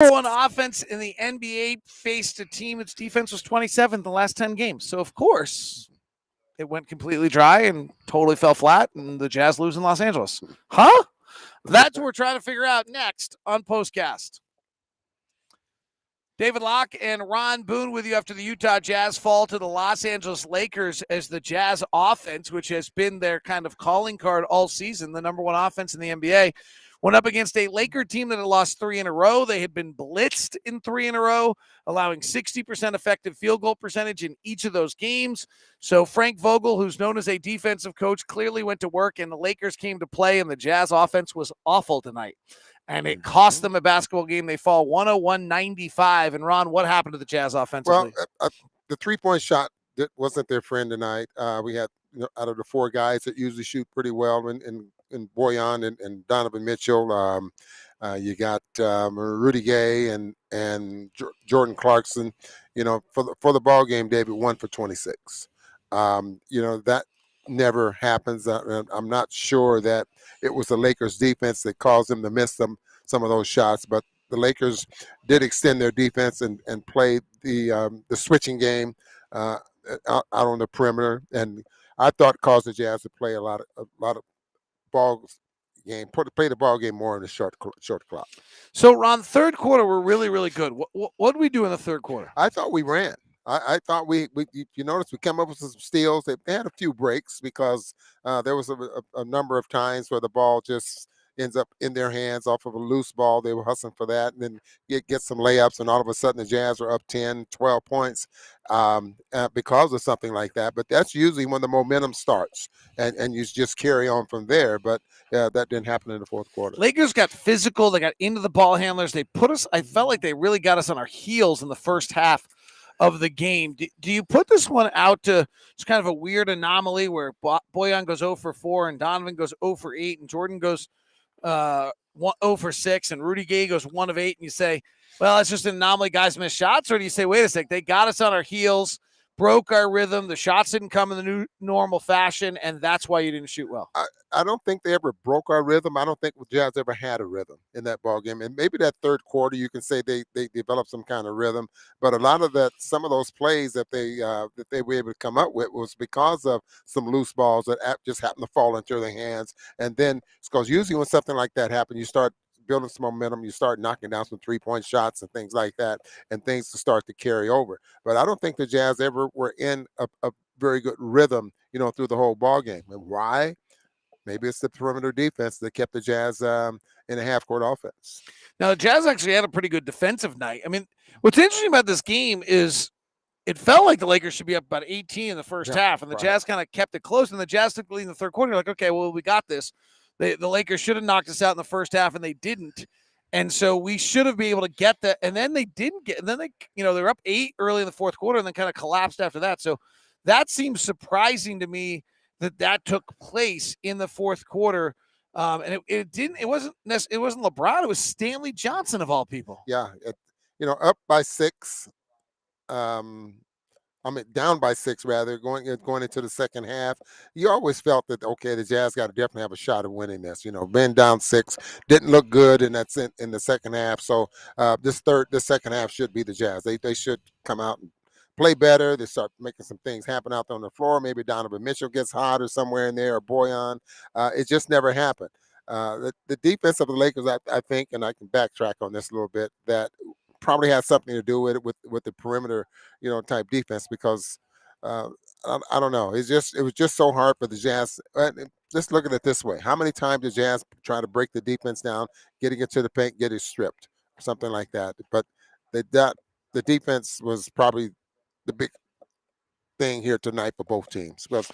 Number one offense in the NBA faced a team its defense was 27th in the last 10 games. So, of course, it went completely dry and totally fell flat, and the Jazz lose in Los Angeles. Huh? That's what we're trying to figure out next on POSTCAST. David Locke and Ron Boone with you after the Utah Jazz fall to the Los Angeles Lakers as the Jazz offense, which has been their kind of calling card all season, the number one offense in the NBA, went up against a Laker team that had lost 3 in a row. They had been blitzed in 3 in a row, allowing 60% effective field goal percentage in each of those games. So Frank Vogel, who's known as a defensive coach, clearly went to work, and the Lakers came to play, and the Jazz offense was awful tonight. And it cost them a basketball game. They fall 101-95. And, Ron, what happened to the Jazz offensively? Well, the three-point shot wasn't their friend tonight. We had, out of the 4 guys that usually shoot pretty well in Boyan and Donovan Mitchell, you got Rudy Gay and Jordan Clarkson. For the ball game, David 1 for 26. That never happens. I'm not sure that it was the Lakers defense that caused them to miss some of those shots, but the Lakers did extend their defense and played the switching game out on the perimeter, and I thought caused the Jazz to play a lot of ball game, play the ball game more in the short clock. So, Ron, third quarter were really, really good. What did we do in the third quarter? I thought we ran. I thought we you notice we came up with some steals. They had a few breaks because there was a number of times where the ball just ends up in their hands off of a loose ball. They were hustling for that, and then get some layups, and all of a sudden the Jazz are up 10, 12 points because of something like that. But that's usually when the momentum starts, and you just carry on from there. But that didn't happen in the fourth quarter. Lakers got physical. They got into the ball handlers. They put us – I felt like they really got us on our heels in the first half of the game. Do you put this one out to just kind of a weird anomaly where Boyan goes 0 for 4 and Donovan goes 0 for 8 and Jordan goes 0 for 6 and Rudy Gay goes 1 of 8, and you say, well, it's just an anomaly, guys miss shots? Or do you say, wait a sec, they got us on our heels, broke our rhythm, the shots didn't come in the new normal fashion, and that's why you didn't shoot well? I don't think they ever broke our rhythm. I don't think the Jazz ever had a rhythm in that ball game. And maybe that third quarter, you can say they developed some kind of rhythm. But a lot of some of those plays that they were able to come up with was because of some loose balls that just happened to fall into their hands. And then it's because usually when something like that happens, you start building some momentum, you start knocking down some 3-point shots and things like that, and things to start to carry over. But I don't think the Jazz ever were in a very good rhythm, through the whole ball game. And why? Maybe it's the perimeter defense that kept the Jazz in a half-court offense. Now, the Jazz actually had a pretty good defensive night. I mean, what's interesting about this game is it felt like the Lakers should be up about 18 in the first half, and the Jazz kind of kept it close, and the Jazz took the lead in the third quarter. You're like, okay, well, we got this. The Lakers should have knocked us out in the first half, and they didn't. And so we should have been able to get that, and then they didn't get – and then they were up 8 early in the fourth quarter and then kind of collapsed after that. So that seems surprising to me that took place in the fourth quarter. And it wasn't LeBron, it was Stanley Johnson of all people. Yeah. Up by 6. Down by 6 rather, going into the second half. You always felt that, okay, the Jazz got to definitely have a shot of winning this. Being down 6 didn't look good in the second half. So this second half should be the Jazz. They should come out and play better. They start making some things happen out there on the floor. Maybe Donovan Mitchell gets hot or somewhere in there, or Boyan. It just never happened. The defense of the Lakers, I think, and I can backtrack on this a little bit, that probably has something to do with it with the perimeter, type defense, because I don't know. It was just so hard for the Jazz. Just look at it this way: how many times did Jazz try to break the defense down, getting it to the paint, get it stripped, or something like that? But the defense was probably the big thing here tonight for both teams. Well,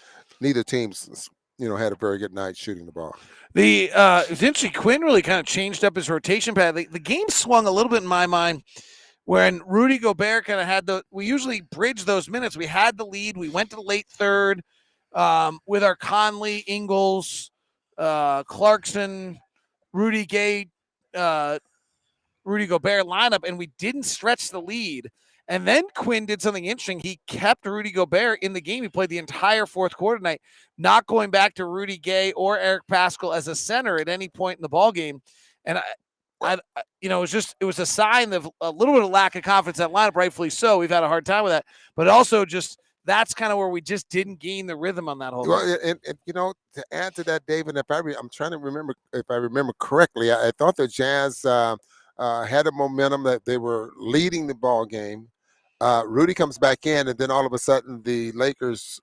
neither teams, had a very good night shooting the ball. It was interesting. Quinn really kind of changed up his rotation pad. The game swung a little bit in my mind when Rudy Gobert kind of had we usually bridge those minutes. We had the lead. We went to the late third with our Conley, Ingles, Clarkson, Rudy Gay, Rudy Gobert lineup, and we didn't stretch the lead. And then Quinn did something interesting. He kept Rudy Gobert in the game. He played the entire fourth quarter tonight, not going back to Rudy Gay or Eric Paschall as a center at any point in the ball game. And it was a sign of a little bit of lack of confidence in that lineup, rightfully so. We've had a hard time with that, but also just that's kind of where we just didn't gain the rhythm on that whole game. Well, and to add to that, David, I'm trying to remember if I remember correctly. I thought the Jazz had a momentum that they were leading the ball game. Rudy comes back in, and then all of a sudden the Lakers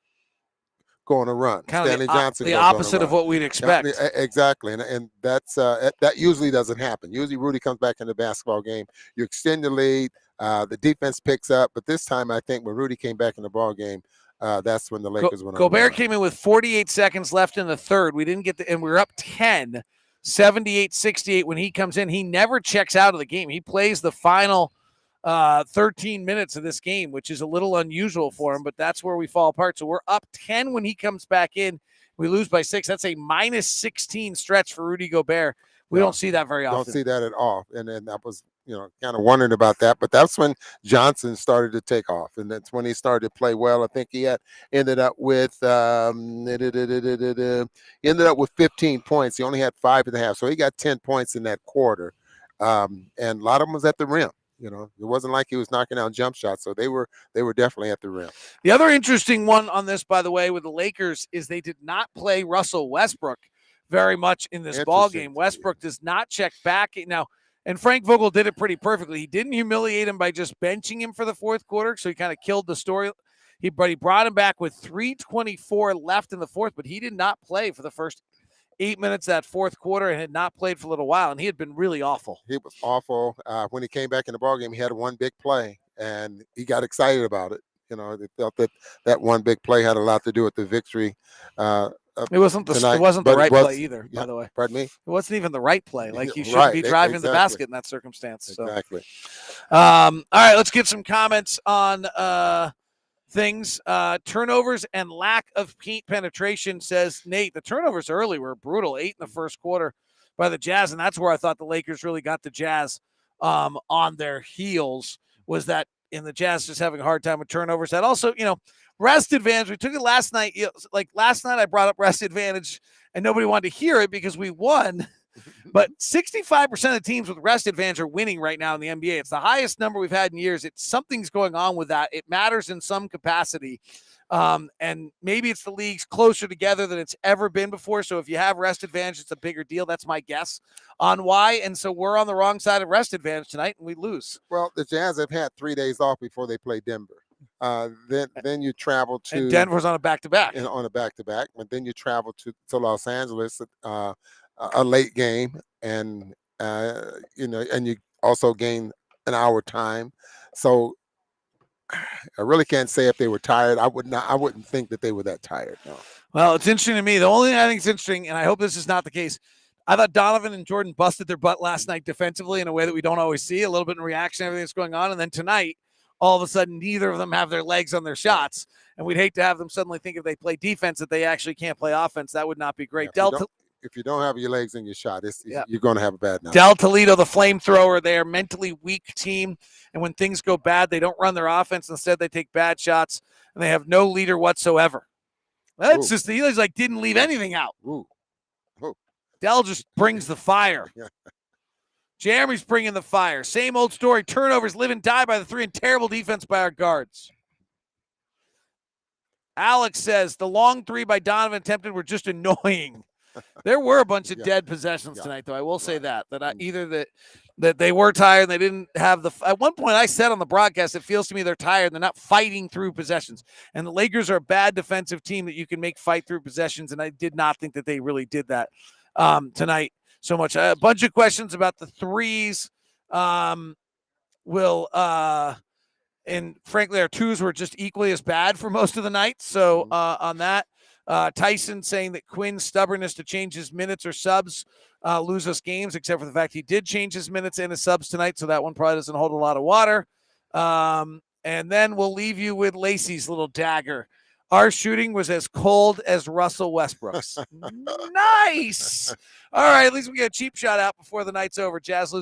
go on a run. Kind Stanley of Johnson the goes on a opposite run. of what we'd expect. Exactly, and that's that usually doesn't happen. Usually Rudy comes back in the basketball game. You extend the lead. The defense picks up, but this time I think when Rudy came back in the ball game, that's when the Lakers went on. Gobert came in with 48 seconds left in the third. We didn't get and we were up 10, 78-68 when he comes in. He never checks out of the game. He plays the final 13 minutes of this game, which is a little unusual for him, but that's where we fall apart. So we're up 10 when he comes back in. We lose by 6. That's a minus 16 stretch for Rudy Gobert. We don't see that very often. Don't see that at all. And I was, kind of wondering about that. But that's when Johnson started to take off. And that's when he started to play well. I think he ended up with 15 points. He only had 5.5. So he got 10 points in that quarter. And a lot of them was at the rim. It wasn't like he was knocking down jump shots. So they were definitely at the rim. The other interesting one on this, by the way, with the Lakers is they did not play Russell Westbrook very much in this ball game. Westbrook does not check back now, and Frank Vogel did it pretty perfectly. He didn't humiliate him by just benching him for the fourth quarter, so he kind of killed the story. But he brought him back with 3:24 left in the fourth, but he did not play for the first 8 minutes of that fourth quarter and had not played for a little while, and he had been really awful. He was awful. When he came back in the ball game, he had one big play, and he got excited about it. They felt that one big play had a lot to do with the victory. It wasn't the right play either, by the way. Pardon me? It wasn't even the right play. Like, you shouldn't be driving the basket in that circumstance. So. Exactly. All right, let's get some comments on things. Turnovers and lack of paint penetration, says Nate. The turnovers early were brutal. 8 in the first quarter by the Jazz, and that's where I thought the Lakers really got the Jazz on their heels, was that in the Jazz just having a hard time with turnovers. That also, rest advantage. We took it last night. Last night I brought up rest advantage and nobody wanted to hear it because we won. But 65% of the teams with rest advantage are winning right now in the NBA. It's the highest number we've had in years. Something's going on with that. It matters in some capacity. And maybe it's the league's closer together than it's ever been before. So if you have rest advantage, it's a bigger deal. That's my guess on why. And so we're on the wrong side of rest advantage tonight, and we lose. Well, the Jazz have had 3 days off before they play Denver. Then you travel to, and Denver's on a back-to-back. On a back-to-back, but then you travel to Los Angeles, a late game, and and you also gain an hour time. So I really can't say if they were tired. I wouldn't think that they were that tired. No. Well, it's interesting to me. The only thing I think is interesting, and I hope this is not the case, I thought Donovan and Jordan busted their butt last night defensively in a way that we don't always see, a little bit in reaction to everything that's going on. And then tonight, all of a sudden, neither of them have their legs on their shots. And we'd hate to have them suddenly think if they play defense that they actually can't play offense. That would not be great. If you don't have your legs in your shot, you're going to have a bad night. Del Toledo, the flamethrower, they're a mentally weak team. And when things go bad, they don't run their offense. Instead, they take bad shots, and they have no leader whatsoever. That's just, he didn't leave anything out. Ooh. Del just brings the fire. Yeah. Jeremy's bringing the fire. Same old story. Turnovers, live and die by the 3, and terrible defense by our guards. Alex says the long 3 by Donovan attempted were just annoying. There were a bunch of dead possessions tonight, though. I will say that either that they were tired, and they didn't have the. At one point, I said on the broadcast, it feels to me they're tired. And they're not fighting through possessions, and the Lakers are a bad defensive team that you can make fight through possessions. And I did not think that they really did that tonight so much. A bunch of questions about the threes. And frankly, our twos were just equally as bad for most of the night. So on that. Tyson saying that Quinn's stubbornness to change his minutes or subs lose us games, except for the fact he did change his minutes and his subs tonight, so that one probably doesn't hold a lot of water. And then we'll leave you with Lacey's little dagger. Our shooting was as cold as Russell Westbrook's. Nice. All right, at least we get a cheap shot out before the night's over. Jazz lose